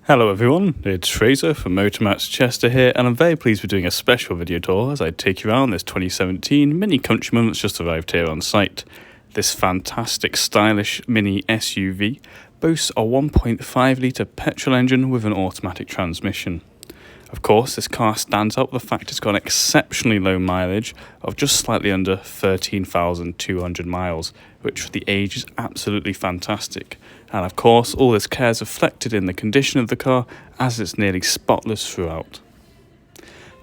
Hello everyone, it's Fraser from Motormatch Chester here, and I'm very pleased we're doing a special video tour as I take you around this 2017 Mini Countryman that's just arrived here on site. This fantastic stylish mini SUV boasts a 1.5 litre petrol engine with an automatic transmission. Of course, this car stands out with the fact it's got an exceptionally low mileage of just slightly under 13,200 miles, which for the age is absolutely fantastic. And of course, all this care is reflected in the condition of the car as it's nearly spotless throughout.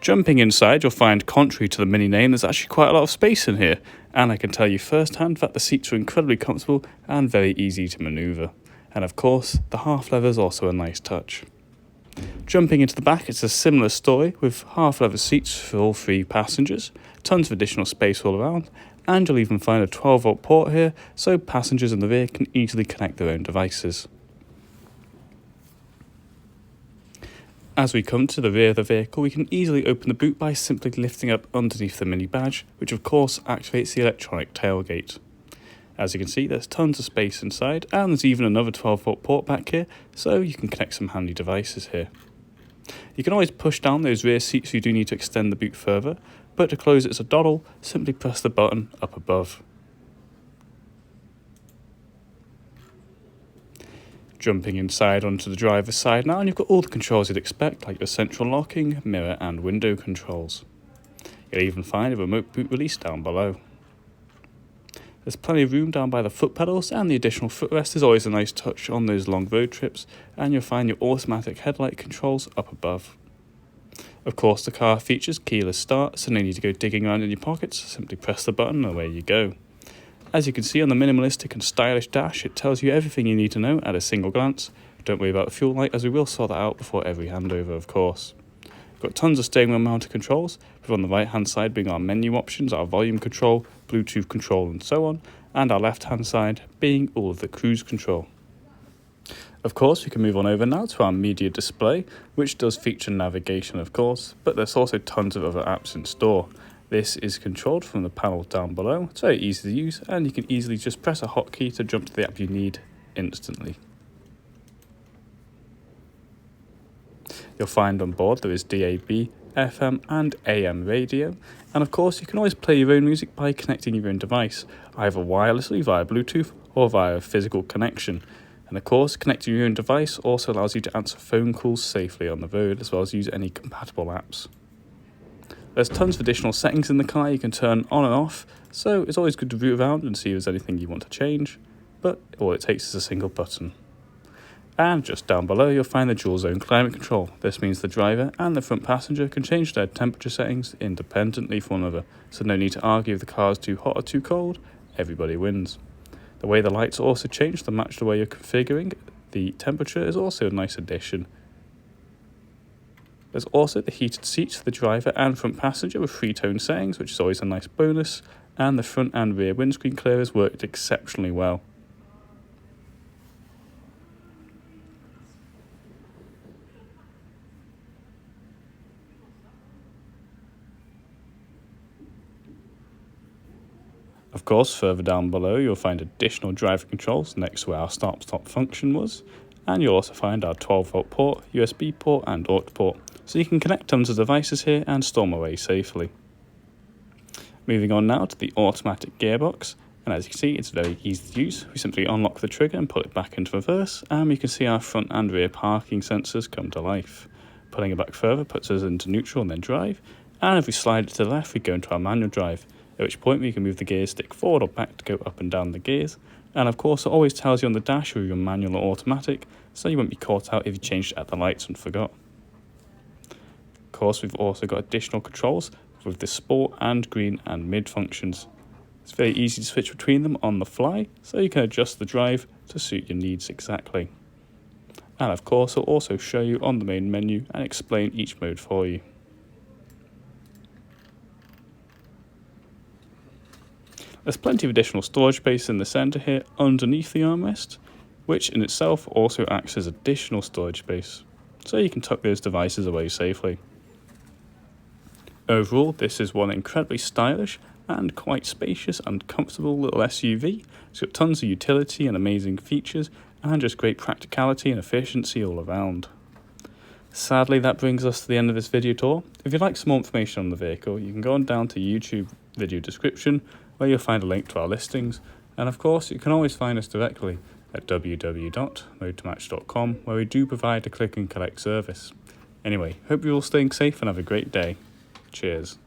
Jumping inside, you'll find, contrary to the Mini name, there's actually quite a lot of space in here, and I can tell you firsthand that the seats are incredibly comfortable and very easy to manoeuvre. And of course, the half leather is also a nice touch. Jumping into the back, it's a similar story with half leather seats for all three passengers, tons of additional space all around, and you'll even find a 12-volt port here so passengers in the rear can easily connect their own devices. As we come to the rear of the vehicle, we can easily open the boot by simply lifting up underneath the Mini badge, which of course activates the electronic tailgate. As you can see, there's tons of space inside, and there's even another 12-volt port back here, so you can connect some handy devices here. You can always push down those rear seats if you do need to extend the boot further, but to close it as a dowel, simply press the button up above. Jumping inside onto the driver's side now, and you've got all the controls you'd expect, like your central locking, mirror and window controls. You'll even find a remote boot release down below. There's plenty of room down by the foot pedals, and the additional footrest is always a nice touch on those long road trips, and you'll find your automatic headlight controls up above. Of course, the car features keyless start, so no need to go digging around in your pockets, simply press the button and away you go. As you can see on the minimalistic and stylish dash, it tells you everything you need to know at a single glance. Don't worry about the fuel light, as we will sort that out before every handover, of course. Got tons of steering wheel mounted controls, with on the right hand side being our menu options, our volume control, Bluetooth control and so on, and our left hand side being all of the cruise control. Of course, we can move on over now to our media display, which does feature navigation of course, but there's also tons of other apps in store. This is controlled from the panel down below. It's very easy to use, and you can easily just press a hotkey to jump to the app you need instantly. You'll find on board there is DAB, FM and AM radio, and of course you can always play your own music by connecting your own device, either wirelessly via Bluetooth or via a physical connection. And of course, connecting your own device also allows you to answer phone calls safely on the road, as well as use any compatible apps. There's tons of additional settings in the car you can turn on and off, so it's always good to root around and see if there's anything you want to change, but all it takes is a single button. And just down below you'll find the dual zone climate control. This means the driver and the front passenger can change their temperature settings independently from one another, so no need to argue if the car is too hot or too cold, everybody wins. The way the lights also change to match the way you're configuring the temperature is also a nice addition. There's also the heated seats for the driver and front passenger with three-tone settings, which is always a nice bonus, and the front and rear windscreen clearers worked exceptionally well. Of course, further down below you'll find additional driver controls next to where our start-stop function was, and you'll also find our 12-volt port, USB port and aux port, so you can connect tons of devices here and store them away safely. Moving on now to the automatic gearbox, and as you can see it's very easy to use. We simply unlock the trigger and pull it back into reverse, and we can see our front and rear parking sensors come to life. Pulling it back further puts us into neutral and then drive, and if we slide it to the left we go into our manual drive, at which point we can move the gear stick forward or back to go up and down the gears, and of course it always tells you on the dash whether you're manual or automatic, so you won't be caught out if you changed it at the lights and forgot. Of course, we've also got additional controls with the sport and green and mid functions. It's very easy to switch between them on the fly, so you can adjust the drive to suit your needs exactly. And of course it'll also show you on the main menu and explain each mode for you. There's plenty of additional storage space in the centre here underneath the armrest, which in itself also acts as additional storage space, so you can tuck those devices away safely. Overall, this is one incredibly stylish and quite spacious and comfortable little SUV. It's got tons of utility and amazing features, and just great practicality and efficiency all around. Sadly, that brings us to the end of this video tour. If you'd like some more information on the vehicle, you can go on down to YouTube video description, where you'll find a link to our listings, and of course you can always find us directly at www.motormatch.com, where we do provide a click and collect service. Anyway, hope you're all staying safe and have a great day. Cheers.